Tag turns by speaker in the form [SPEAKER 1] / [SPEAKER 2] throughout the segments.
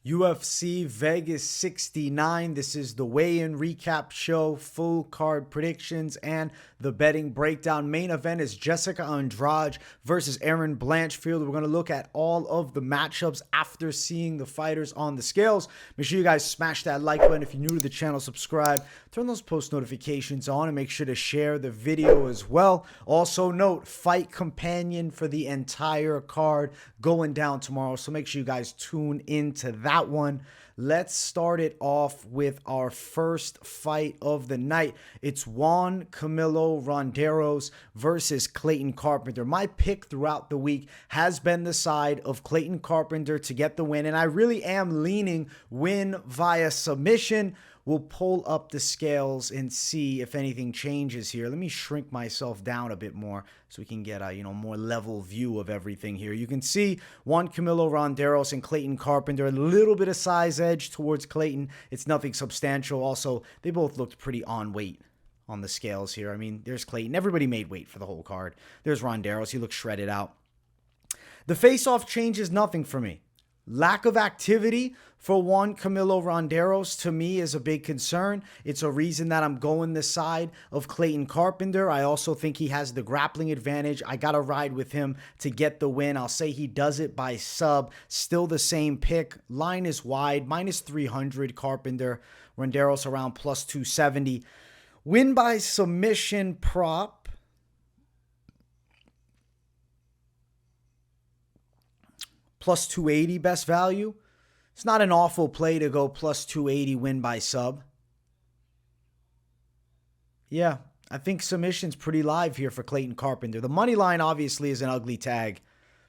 [SPEAKER 1] UFC Vegas 69. This is the weigh-in recap show, full card predictions, and the betting breakdown. Main event is Jessica Andrade versus Erin Blanchfield. We're going to look at all of the matchups after seeing the fighters on the scales. Make sure you guys smash that like button. If you're new to the channel, subscribe. Turn those post notifications on and make sure to share the video as well. Also note, fight companion for the entire card going down tomorrow. So make sure you guys tune into that one. Let's start it off with our first fight of the night. It's Juan Camilo Ronderos versus Clayton Carpenter. My pick throughout the week has been the side of Clayton Carpenter to get the win, and I really am leaning win via submission. We'll pull up the scales and see if anything changes here. Let me shrink myself down a bit more so we can get a more level view of everything here. You can see Juan Camilo Ronderos and Clayton Carpenter, a little bit of size edge towards Clayton. It's nothing substantial. Also, they both looked pretty on weight on the scales here. I mean, there's Clayton. Everybody made weight for the whole card. There's Ronderos. He looks shredded out. The face-off changes nothing for me. Lack of activity for Juan Camilo Ronderos to me is a big concern. It's a reason that I'm going the side of Clayton Carpenter. I also think he has the grappling advantage. I got to ride with him to get the win. I'll say he does it by sub. Still the same pick. Line is wide. Minus 300 Carpenter. Ronderos around plus 270. Win by submission prop. Plus 280 best value. It's not an awful play to go plus 280 win by sub. Yeah, I think submission's pretty live here for Clayton Carpenter. The money line obviously is an ugly tag,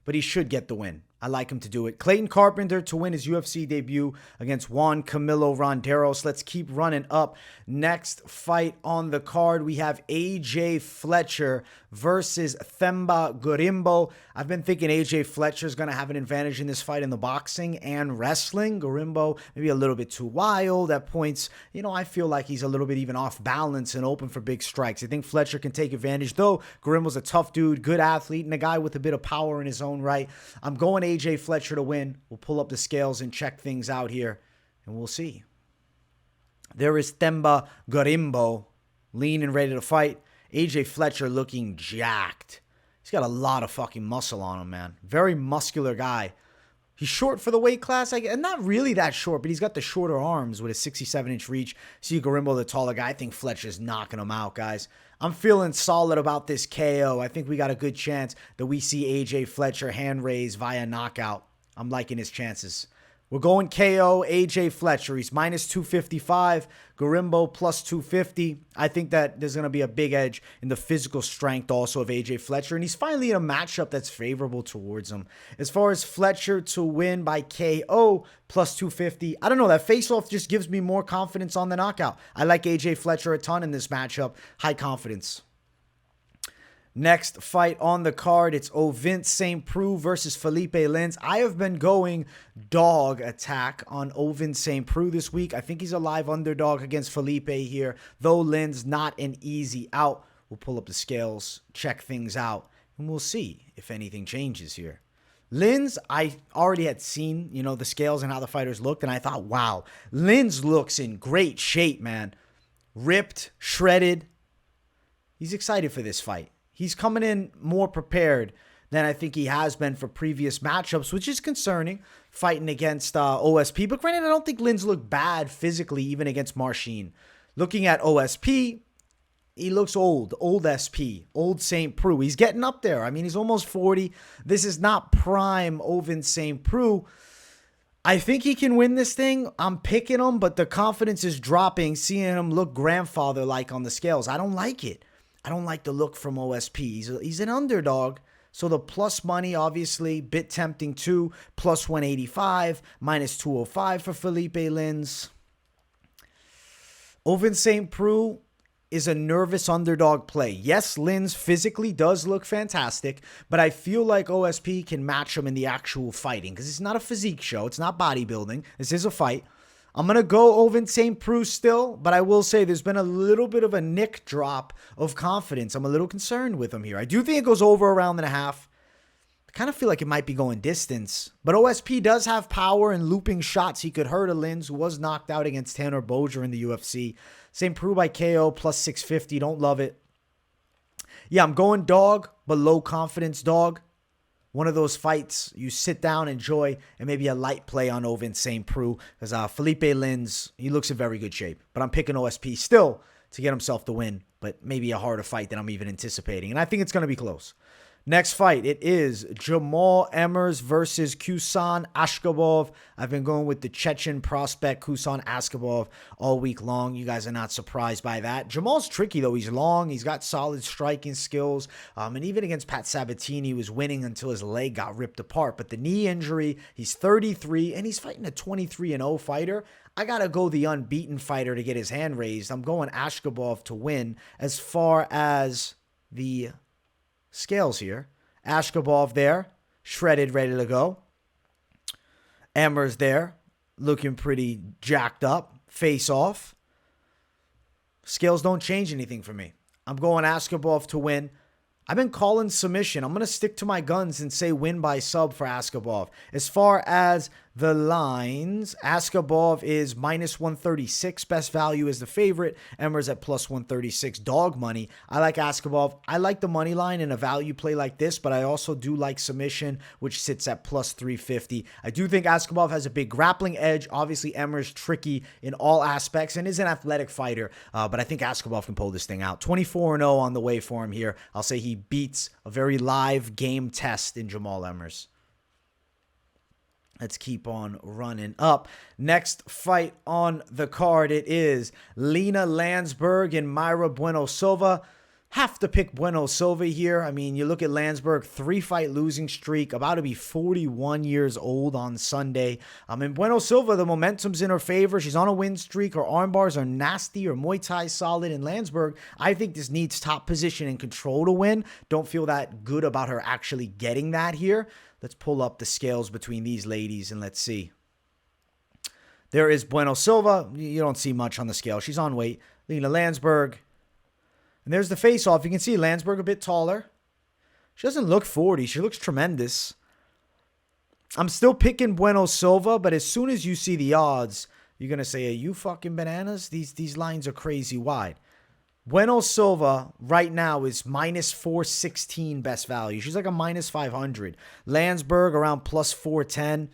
[SPEAKER 1] but he should get the win. I like him to do it. Clayton Carpenter to win his UFC debut against Juan Camilo Ronderos. Let's keep running up. Next fight on the card, we have AJ Fletcher versus Themba Gorimbo. I've been thinking AJ Fletcher is going to have an advantage in this fight in the boxing and wrestling. Gorimbo maybe a little bit too wild at points. I feel like he's a little bit even off balance and open for big strikes. I think Fletcher can take advantage, though. Gorimbo's a tough dude, good athlete, and a guy with a bit of power in his own right. I'm going AJ Fletcher to win. We'll pull up the scales and check things out here, and we'll see. There is Themba Gorimbo, lean and ready to fight. AJ Fletcher looking jacked. He's got a lot of fucking muscle on him, man. Very muscular guy. He's short for the weight class, and not really that short, but he's got the shorter arms with a 67-inch reach. See Gorimbo, the taller guy. I think Fletcher's knocking him out, guys. I'm feeling solid about this KO. I think we got a good chance that we see AJ Fletcher hand raise via knockout. I'm liking his chances. We're going KO, AJ Fletcher. He's minus 255. Gorimbo plus 250. I think that there's going to be a big edge in the physical strength also of AJ Fletcher. And he's finally in a matchup that's favorable towards him. As far as Fletcher to win by KO plus 250, I don't know. That face-off just gives me more confidence on the knockout. I like AJ Fletcher a ton in this matchup. High confidence. Next fight on the card, it's Ovince St. Preux versus Philipe Lins. I have been going dog attack on Ovince St. Preux this week. I think he's a live underdog against Philipe here, though Lins not an easy out. We'll pull up the scales, check things out, and we'll see if anything changes here. Lins, I already had seen, the scales and how the fighters looked, and I thought, wow, Lins looks in great shape, man. Ripped, shredded. He's excited for this fight. He's coming in more prepared than I think he has been for previous matchups, which is concerning, fighting against OSP. But granted, I don't think Lins looked bad physically, even against Marcin. Looking at OSP, he looks old SP, old St. Preux. He's getting up there. I mean, he's almost 40. This is not prime Ovince St. Preux. I think he can win this thing. I'm picking him, but the confidence is dropping, seeing him look grandfather-like on the scales. I don't like it. I don't like the look from OSP. He's an underdog. So the plus money, obviously, bit tempting too. Plus 185, minus 205 for Philipe Lins. Ovince St. Preux is a nervous underdog play. Yes, Lins physically does look fantastic, but I feel like OSP can match him in the actual fighting because it's not a physique show. It's not bodybuilding. This is a fight. I'm going to go Ovince St. Preux still, but I will say there's been a little bit of a nick drop of confidence. I'm a little concerned with him here. I do think it goes over a round and a half. kind of feel like it might be going distance. But OSP does have power and looping shots. He could hurt a Lins, who was knocked out against Tanner Bozier in the UFC. Same Preux by KO, plus 650. Don't love it. Yeah, I'm going dog, but low confidence dog. One of those fights you sit down, enjoy, and maybe a light play on Ovince, same Preux. Because Philipe Lins, he looks in very good shape. But I'm picking OSP still to get himself the win. But maybe a harder fight than I'm even anticipating. And I think it's going to be close. Next fight, it is Jamall Emmers versus Khusein Askhabov. I've been going with the Chechen prospect Khusein Askhabov all week long. You guys are not surprised by that. Jamall's tricky, though. He's long. He's got solid striking skills. And even against Pat Sabatini, he was winning until his leg got ripped apart. But the knee injury, he's 33, and he's fighting a 23-0 fighter. I got to go the unbeaten fighter to get his hand raised. I'm going Askhabov to win. As far as the scales here, Askhabov there, shredded, ready to go. Emmers there, looking pretty jacked up. Face off. Scales don't change anything for me. I'm going Askhabov to win. I've been calling submission. I'm going to stick to my guns and say win by sub for Askhabov. As far as the lines, Askhabov is minus 136. Best value is the favorite. Emmers at plus 136. Dog money. I like Askhabov. I like the money line in a value play like this, but I also do like submission, which sits at plus 350. I do think Askhabov has a big grappling edge. Obviously, Emmers tricky in all aspects and is an athletic fighter, but I think Askhabov can pull this thing out. 24-0 on the way for him here. I'll say he beats a very live game test in Jamall Emmers. Let's keep on running up. Next fight on the card, it is Lina Länsberg and Mayra Bueno Silva. Have to pick Bueno Silva here. I mean, you look at Länsberg, 3-fight losing streak, about to be 41 years old on Sunday. And Bueno Silva, the momentum's in her favor. She's on a win streak. Her arm bars are nasty. Her Muay Thai solid. And Länsberg, I think this needs top position and control to win. Don't feel that good about her actually getting that here. Let's pull up the scales between these ladies and let's see. There is Bueno Silva. You don't see much on the scale. She's on weight. Lina Länsberg. And there's the face-off. You can see Länsberg a bit taller. She doesn't look 40. She looks tremendous. I'm still picking Bueno Silva, but as soon as you see the odds, you're going to say, are you fucking bananas? These lines are crazy wide. Bueno Silva right now is minus 416 best value. She's like a minus 500. Länsberg around plus 410.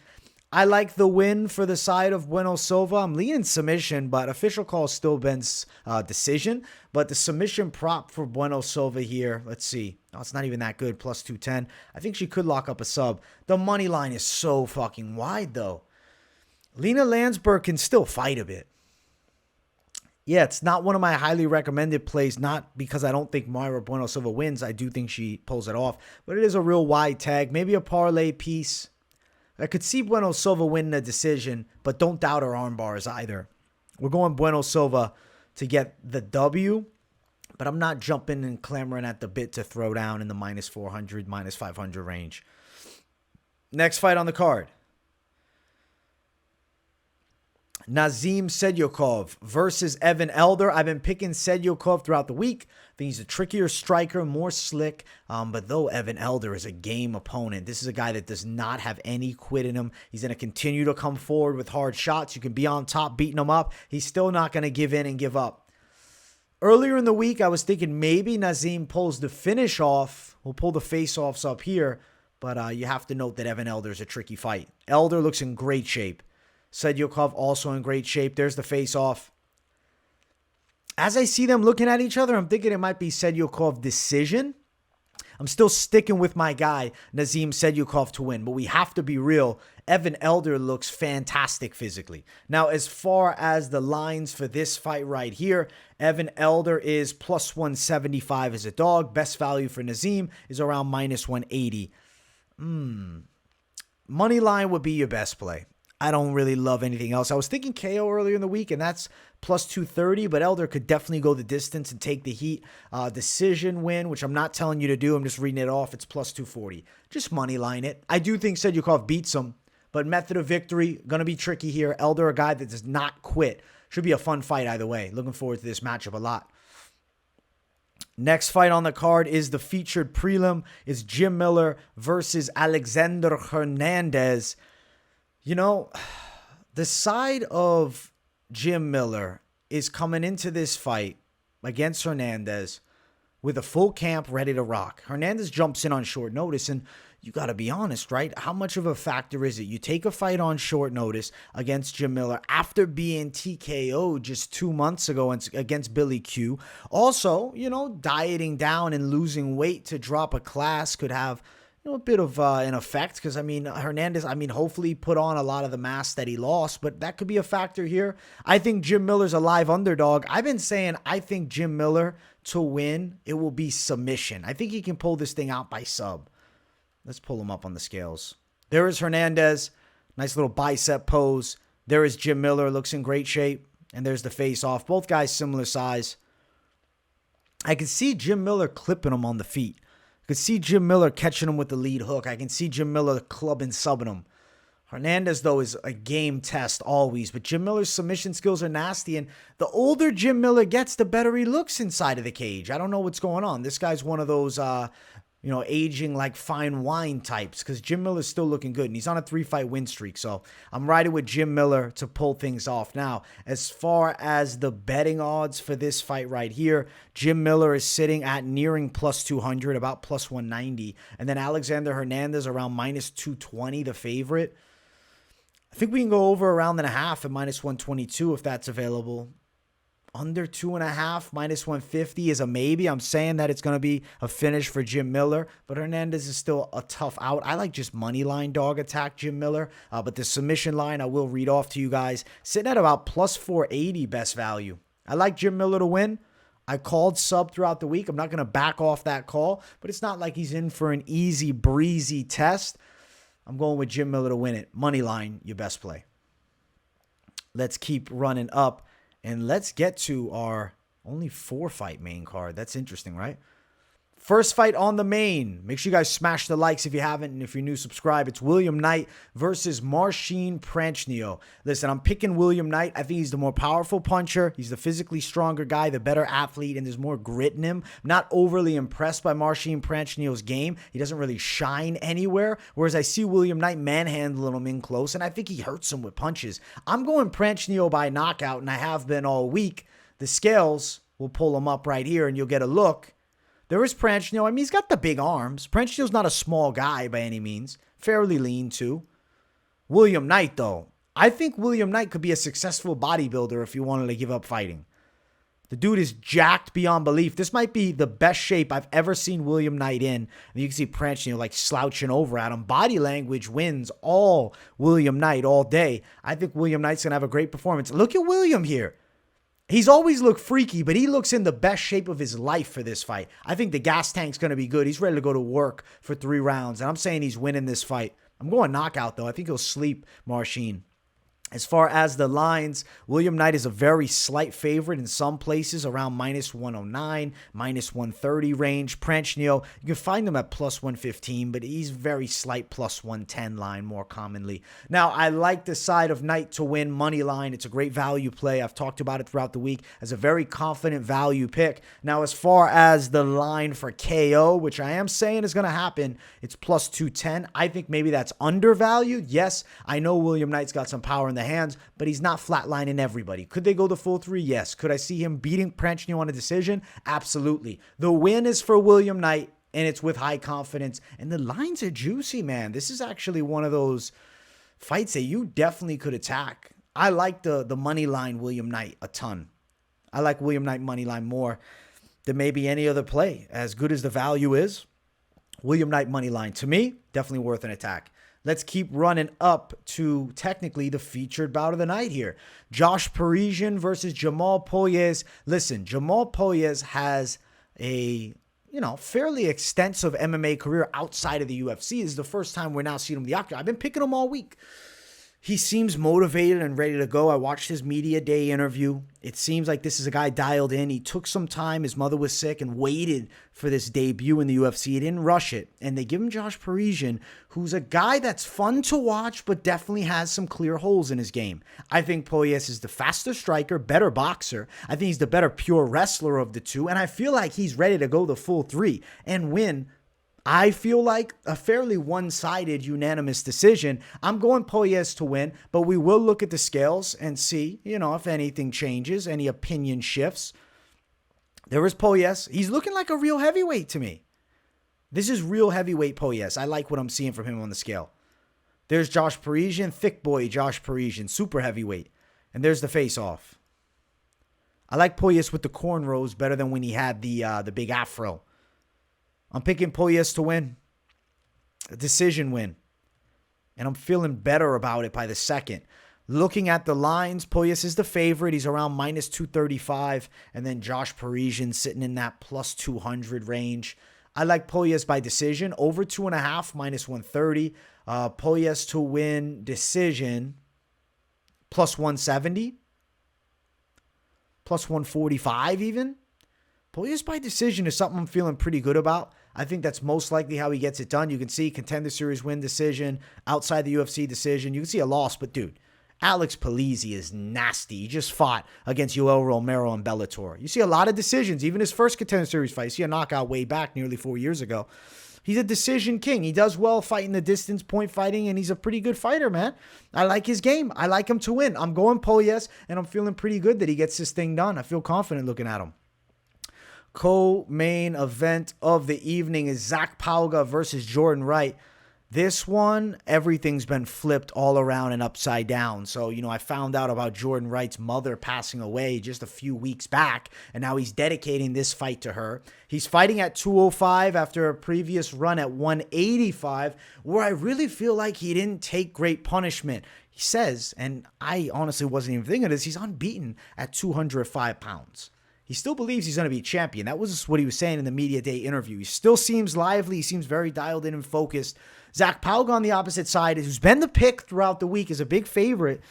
[SPEAKER 1] I like the win for the side of Bueno Silva. I'm leaning submission, but official call still Ben's decision. But the submission prop for Bueno Silva here, let's see. Oh, it's not even that good, plus 210. I think she could lock up a sub. The money line is so fucking wide, though. Lina Länsberg can still fight a bit. Yeah, it's not one of my highly recommended plays, not because I don't think Mayra Bueno Silva wins. I do think she pulls it off. But it is a real wide tag. Maybe a parlay piece. I could see Bueno Silva winning a decision, but don't doubt her arm bars either. We're going Bueno Silva to get the W, but I'm not jumping and clamoring at the bit to throw down in the minus 400, minus 500 range. Next fight on the card. Nazim Sadykhov versus Evan Elder. I've been picking Sadykhov throughout the week. I think he's a trickier striker, more slick. But though Evan Elder is a game opponent, this is a guy that does not have any quit in him. He's going to continue to come forward with hard shots. You can be on top beating him up. He's still not going to give in and give up. Earlier in the week, I was thinking maybe Nazim pulls the finish off. We'll pull the face-offs up here. But you have to note that Evan Elder is a tricky fight. Elder looks in great shape. Sadykhov also in great shape. There's the face-off. As I see them looking at each other, I'm thinking it might be Sadykhov decision. I'm still sticking with my guy, Nazim Sadykhov, to win. But we have to be real. Evan Elder looks fantastic physically. Now, as far as the lines for this fight right here, Evan Elder is plus 175 as a dog. Best value for Nazim is around minus 180. Money line would be your best play. I don't really love anything else. I was thinking KO earlier in the week, and that's plus 230, but Elder could definitely go the distance and take the heat. Decision win, which I'm not telling you to do. I'm just reading it off. It's plus 240. Just money line it. I do think Sadykhov beats him, but method of victory, going to be tricky here. Elder, a guy that does not quit. Should be a fun fight either way. Looking forward to this matchup a lot. Next fight on the card is the featured prelim. It's Jim Miller versus Alexander Hernandez. You know, the side of Jim Miller is coming into this fight against Hernandez with a full camp ready to rock. Hernandez jumps in on short notice, and you got to be honest, right? How much of a factor is it? You take a fight on short notice against Jim Miller after being TKO'd just 2 months ago against Billy Q. Also, you know, dieting down and losing weight to drop a class could have, you know, a bit of an effect because, I mean, Hernandez, hopefully put on a lot of the mass that he lost, but that could be a factor here. I think Jim Miller's a live underdog. I've been saying I think Jim Miller to win, it will be submission. I think he can pull this thing out by sub. Let's pull him up on the scales. There is Hernandez. Nice little bicep pose. There is Jim Miller. Looks in great shape. And there's the face-off. Both guys similar size. I can see Jim Miller clipping him on the feet. I can see Jim Miller catching him with the lead hook. I can see Jim Miller clubbing, subbing him. Hernandez, though, is a game test always. But Jim Miller's submission skills are nasty. And the older Jim Miller gets, the better he looks inside of the cage. I don't know what's going on. This guy's one of those... aging like fine wine types because Jim Miller's still looking good and he's on a 3-fight win streak. So I'm riding with Jim Miller to pull things off. Now, as far as the betting odds for this fight right here, Jim Miller is sitting at nearing plus 200, about plus 190. And then Alexander Hernandez around minus 220, the favorite. I think we can go over a round and a half at minus 122 if that's available. Under 2.5, minus 150 is a maybe. I'm saying that it's going to be a finish for Jim Miller, but Hernandez is still a tough out. I like just money line dog attack Jim Miller, but the submission line I will read off to you guys. Sitting at about plus 480 best value. I like Jim Miller to win. I called sub throughout the week. I'm not going to back off that call, but it's not like he's in for an easy, breezy test. I'm going with Jim Miller to win it. Money line, your best play. Let's keep running up. And let's get to our only 4-fight main card. That's interesting, right? First fight on the main. Make sure you guys smash the likes if you haven't. And if you're new, subscribe. It's William Knight versus Marcin Prachnio. Listen, I'm picking William Knight. I think he's the more powerful puncher. He's the physically stronger guy, the better athlete, and there's more grit in him. I'm not overly impressed by Marcin Prachnio's game. He doesn't really shine anywhere. Whereas I see William Knight manhandling him in close, and I think he hurts him with punches. I'm going Prachnio by knockout, and I have been all week. The scales will pull him up right here, and you'll get a look. There is Prachnio. He's got the big arms. Prachnio's not a small guy by any means. Fairly lean, too. William Knight, though. I think William Knight could be a successful bodybuilder if you wanted to give up fighting. The dude is jacked beyond belief. This might be the best shape I've ever seen William Knight in. And you can see Prachnio like slouching over at him. Body language wins all William Knight all day. I think William Knight's going to have a great performance. Look at William here. He's always looked freaky, but he looks in the best shape of his life for this fight. I think the gas tank's going to be good. He's ready to go to work for 3 rounds, and I'm saying he's winning this fight. I'm going knockout, though. I think he'll sleep Marcin. As far as the lines, William Knight is a very slight favorite in some places, around minus 109, minus 130 range. Prachnio, you can find him at plus 115, but he's very slight plus 110 line more commonly. Now, I like the side of Knight to win money line. It's a great value play. I've talked about it throughout the week as a very confident value pick. Now, as far as the line for KO, which I am saying is going to happen, it's plus 210. I think maybe that's undervalued. Yes, I know William Knight's got some power in the hands, but he's not flatlining everybody. Could they go the full 3? Yes. Could I see him beating Prachnio on a decision? Absolutely. The win is for William Knight, and it's with high confidence. And the lines are juicy, man. This is actually one of those fights that you definitely could attack. I like the money line William Knight a ton. I like William Knight money line more than maybe any other play. As good as the value is, William Knight money line, to me, definitely worth an attack. Let's keep running up to technically the featured bout of the night here. Josh Parisian versus Jamall Pogues. Listen, Jamall Pogues has a, fairly extensive MMA career outside of the UFC. This is the first time we're now seeing him in the octagon. I've been picking him all week. He seems motivated and ready to go. I watched his media day interview. It seems like this is a guy dialed in. He took some time. His mother was sick and waited for this debut in the UFC. He didn't rush it. And they give him Josh Parisian, who's a guy that's fun to watch, but definitely has some clear holes in his game. I think Pogues is the faster striker, better boxer. I think he's the better pure wrestler of the two. And I feel like he's ready to go the full three and win. I feel like a fairly one-sided unanimous decision. I'm going Pogues to win, but we will look at the scales and see, if anything changes, any opinion shifts. There is Pogues. He's looking like a real heavyweight to me. This is real heavyweight Pogues. I like what I'm seeing from him on the scale. There's Josh Parisian, thick boy Josh Parisian, super heavyweight. And there's the face-off. I like Pogues with the cornrows better than when he had the big afro. I'm picking Pogues to win. A decision win. And I'm feeling better about it by the second. Looking at the lines, Pogues is the favorite. He's around minus 235. And then Josh Parisian sitting in that plus 200 range. I like Pogues by decision. Over 2.5, minus 130. Pogues to win decision, plus 170. Plus 145 even. Pogues by decision is something I'm feeling pretty good about. I think that's most likely how he gets it done. You can see Contender Series win decision, outside the UFC decision. You can see a loss, but dude, Alex Polizzi is nasty. He just fought against Yoel Romero in Bellator. You see a lot of decisions, even his first Contender Series fight. You see a knockout way back nearly 4 years ago. He's a decision king. He does well fighting the distance, point fighting, and he's a pretty good fighter, man. I like his game. I like him to win. I'm going Pogues, and I'm feeling pretty good that he gets this thing done. I feel confident looking at him. Co-main event of the evening is Zach Pauga versus Jordan Wright. This one, everything's been flipped all around and upside down. So, I found out about Jordan Wright's mother passing away just a few weeks back, and now he's dedicating this fight to her. He's fighting at 205 after a previous run at 185, where I really feel like he didn't take great punishment. He says, and I honestly wasn't even thinking of this, he's unbeaten at 205 pounds. He still believes he's going to be champion. That was what he was saying in the media day interview. He still seems lively. He seems very dialed in and focused. Zach Pauga on the opposite side, who's been the pick throughout the week, is a big favorite.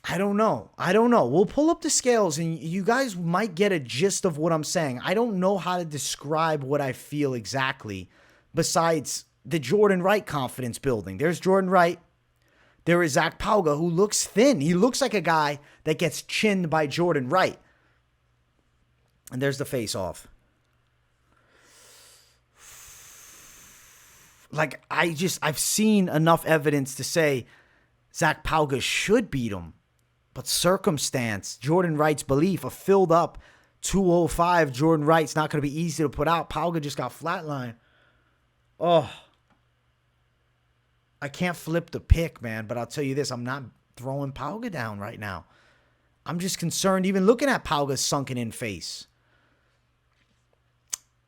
[SPEAKER 1] I don't know. We'll pull up the scales, and you guys might get a gist of what I'm saying. I don't know how to describe what I feel exactly besides the Jordan Wright confidence building. There's Jordan Wright. There is Zach Pauga, who looks thin. He looks like a guy that gets chinned by Jordan Wright. And there's the face-off. Like, I've seen enough evidence to say Zach Pauga should beat him. But circumstance, Jordan Wright's belief, a filled up 205, Jordan Wright's not going to be easy to put out. Pauga just got flatlined. Oh. I can't flip the pick, man, but I'll tell you this, I'm not throwing Pauga down right now. I'm just concerned even looking at Pauga's sunken in face.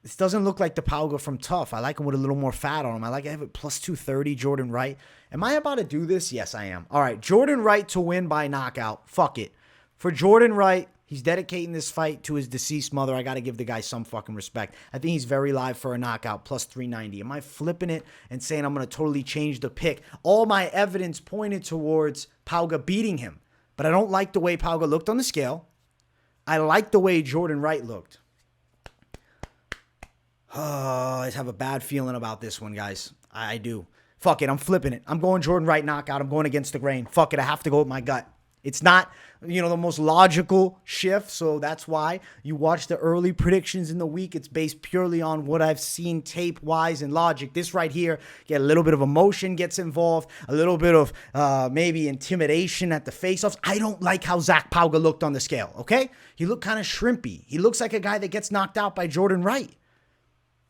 [SPEAKER 1] This doesn't look like the Pauga from Tough. I like him with a little more fat on him. I like to have it plus 230, Jordan Wright. Am I about to do this? Yes, I am. All right, Jordan Wright to win by knockout. Fuck it. For Jordan Wright, he's dedicating this fight to his deceased mother. I got to give the guy some fucking respect. I think he's very live for a knockout, plus 390. Am I flipping it and saying I'm going to totally change the pick? All my evidence pointed towards Pauga beating him. But I don't like the way Pauga looked on the scale. I like the way Jordan Wright looked. I have a bad feeling about this one, guys. I do. Fuck it. I'm flipping it. I'm going Jordan Wright knockout. I'm going against the grain. Fuck it. I have to go with my gut. It's not, the most logical shift. So that's why you watch the early predictions in the week. It's based purely on what I've seen tape-wise and logic. This right here, get a little bit of emotion gets involved, a little bit of maybe intimidation at the face-offs. I don't like how Zach Pauga looked on the scale, okay? He looked kind of shrimpy. He looks like a guy that gets knocked out by Jordan Wright.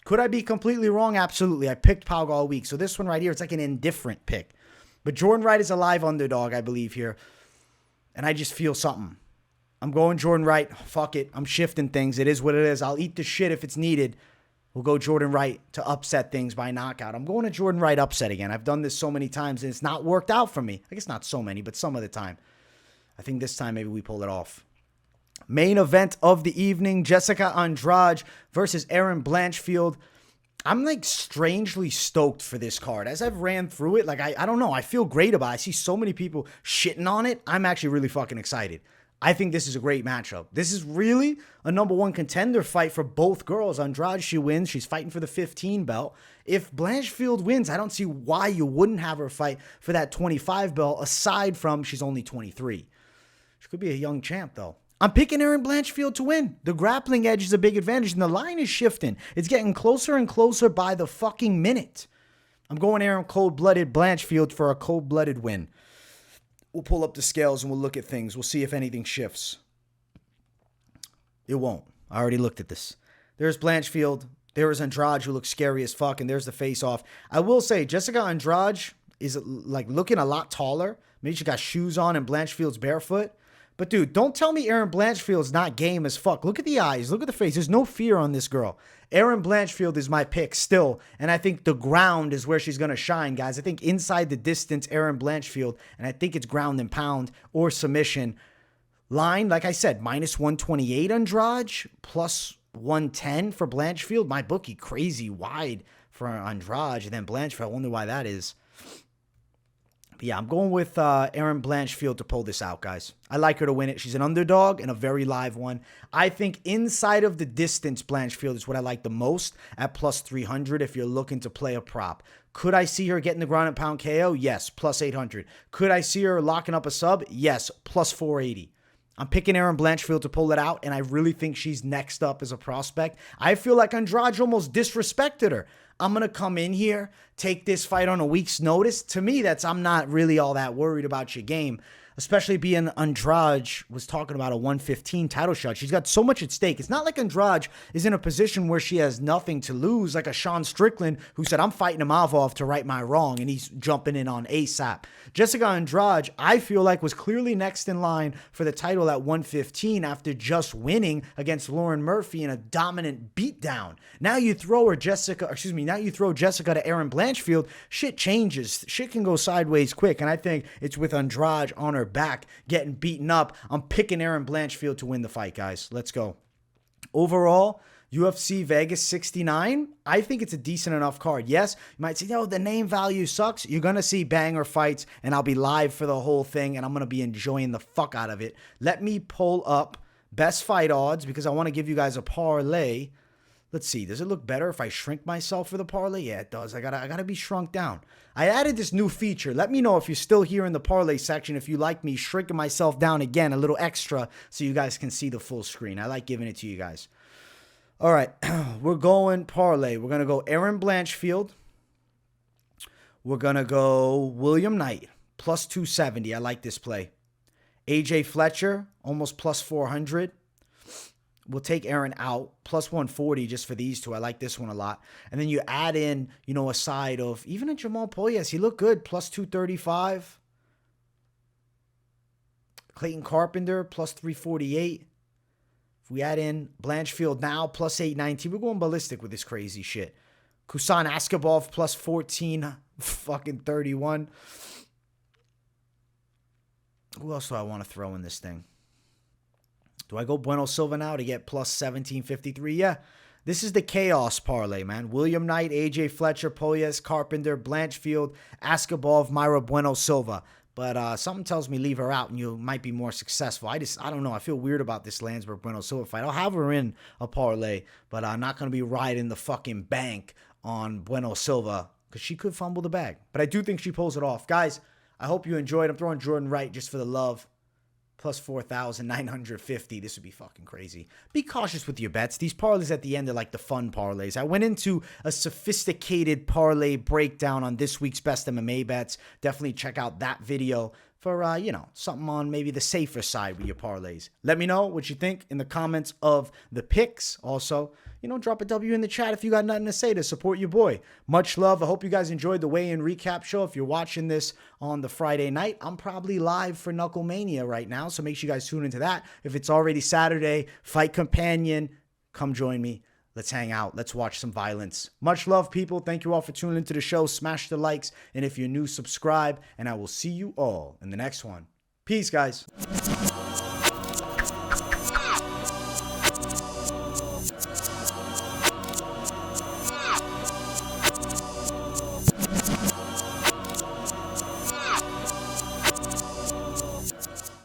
[SPEAKER 1] Could I be completely wrong? Absolutely. I picked Pauga all week. So this one right here, it's like an indifferent pick. But Jordan Wright is a live underdog, I believe, here. And I just feel something. I'm going Jordan Wright. Fuck it. I'm shifting things. It is what it is. I'll eat the shit if it's needed. We'll go Jordan Wright to upset things by knockout. I'm going to Jordan Wright upset again. I've done this so many times, and it's not worked out for me. I guess not so many, but some of the time. I think this time maybe we pull it off. Main event of the evening, Jessica Andrade versus Erin Blanchfield. I'm like strangely stoked for this card. As I've ran through it, like I don't know, I feel great about it. I see so many people shitting on it. I'm actually really fucking excited. I think this is a great matchup. This is really a #1 contender fight for both girls. Andrade, she wins. She's fighting for the 15 belt. If Blanchfield wins, I don't see why you wouldn't have her fight for that 25 belt, aside from she's only 23. She could be a young champ, though. I'm picking Erin Blanchfield to win. The grappling edge is a big advantage, and the line is shifting. It's getting closer and closer by the fucking minute. I'm going Erin cold-blooded Blanchfield for a cold-blooded win. We'll pull up the scales and we'll look at things. We'll see if anything shifts. It won't. I already looked at this. There's Blanchfield. There's Andrade, who looks scary as fuck, and there's the face-off. I will say, Jessica Andrade is like looking a lot taller. Maybe she got shoes on and Blanchfield's barefoot. But dude, don't tell me Erin Blanchfield's not game as fuck. Look at the eyes. Look at the face. There's no fear on this girl. Erin Blanchfield is my pick still. And I think the ground is where she's going to shine, guys. I think inside the distance, Erin Blanchfield. And I think it's ground and pound or submission. Line, like I said, -128 Andrade, +110 for Blanchfield. My bookie, crazy wide for Andrade. And then Blanchfield, I wonder why that is. Yeah, I'm going with Erin Blanchfield to pull this out, guys. I like her to win it. She's an underdog and a very live one. I think inside of the distance, Blanchfield is what I like the most at +300 if you're looking to play a prop. Could I see her getting the ground and pound KO? Yes, +800. Could I see her locking up a sub? Yes, +480. I'm picking Erin Blanchfield to pull it out, and I really think she's next up as a prospect. I feel like Andrade almost disrespected her. I'm going to come in here, take this fight on a week's notice. To me, I'm not really all that worried about your game, especially being Andrade was talking about a 115 title shot. She's got so much at stake. It's not like Andrade is in a position where she has nothing to lose, like a Sean Strickland who said, I'm fighting Askhabov to right my wrong, and he's jumping in on ASAP. Jessica Andrade, I feel like, was clearly next in line for the title at 115 after just winning against Lauren Murphy in a dominant beatdown. Now you throw Jessica to Erin Blanchfield, shit changes. Shit can go sideways quick, and I think it's with Andrade on her back getting beaten up. I'm picking Erin Blanchfield to win the fight, guys. Let's go. Overall, UFC Vegas 69, I think it's a decent enough card. Yes, you might say, no, the name value sucks. You're going to see banger fights, and I'll be live for the whole thing, and I'm going to be enjoying the fuck out of it. Let me pull up best fight odds because I want to give you guys a parlay. Let's see. Does it look better if I shrink myself for the parlay? Yeah, it does. I gotta be shrunk down. I added this new feature. Let me know if you're still here in the parlay section, if you like me shrinking myself down again a little extra so you guys can see the full screen. I like giving it to you guys. All right. We're going parlay. We're going to go Erin Blanchfield. We're going to go William Knight, +270. I like this play. AJ Fletcher, almost +400. We'll take Erin out, +140 just for these two. I like this one a lot. And then you add in, a side of even a Jamall Pogues. He looked good, +235. Clayton Carpenter, +348. If we add in Blanchfield now, +819. We're going ballistic with this crazy shit. Khusein Askhabov, +14, fucking 31. Who else do I want to throw in this thing? Do I go Bueno Silva now to get +1753? Yeah. This is the chaos parlay, man. William Knight, AJ Fletcher, Pogues, Carpenter, Blanchfield, Askhabov, Mayra, Bueno Silva. But something tells me leave her out and you might be more successful. I don't know. I feel weird about this Länsberg Bueno Silva fight. I'll have her in a parlay, but I'm not going to be riding the fucking bank on Bueno Silva because she could fumble the bag. But I do think she pulls it off. Guys, I hope you enjoyed. I'm throwing Jordan Wright just for the love. +4,950. This would be fucking crazy. Be cautious with your bets. These parlays at the end are like the fun parlays. I went into a sophisticated parlay breakdown on this week's best MMA bets. Definitely check out that video for, something on maybe the safer side with your parlays. Let me know what you think in the comments of the picks. Also, drop a W in the chat if you got nothing to say to support your boy. Much love. I hope you guys enjoyed the weigh-in recap show. If you're watching this on the Friday night, I'm probably live for Knuckle Mania right now, so make sure you guys tune into that. If it's already Saturday, Fight Companion, come join me. Let's hang out. Let's watch some violence. Much love, people. Thank you all for tuning into the show. Smash the likes, and if you're new, subscribe, and I will see you all in the next one. Peace, guys.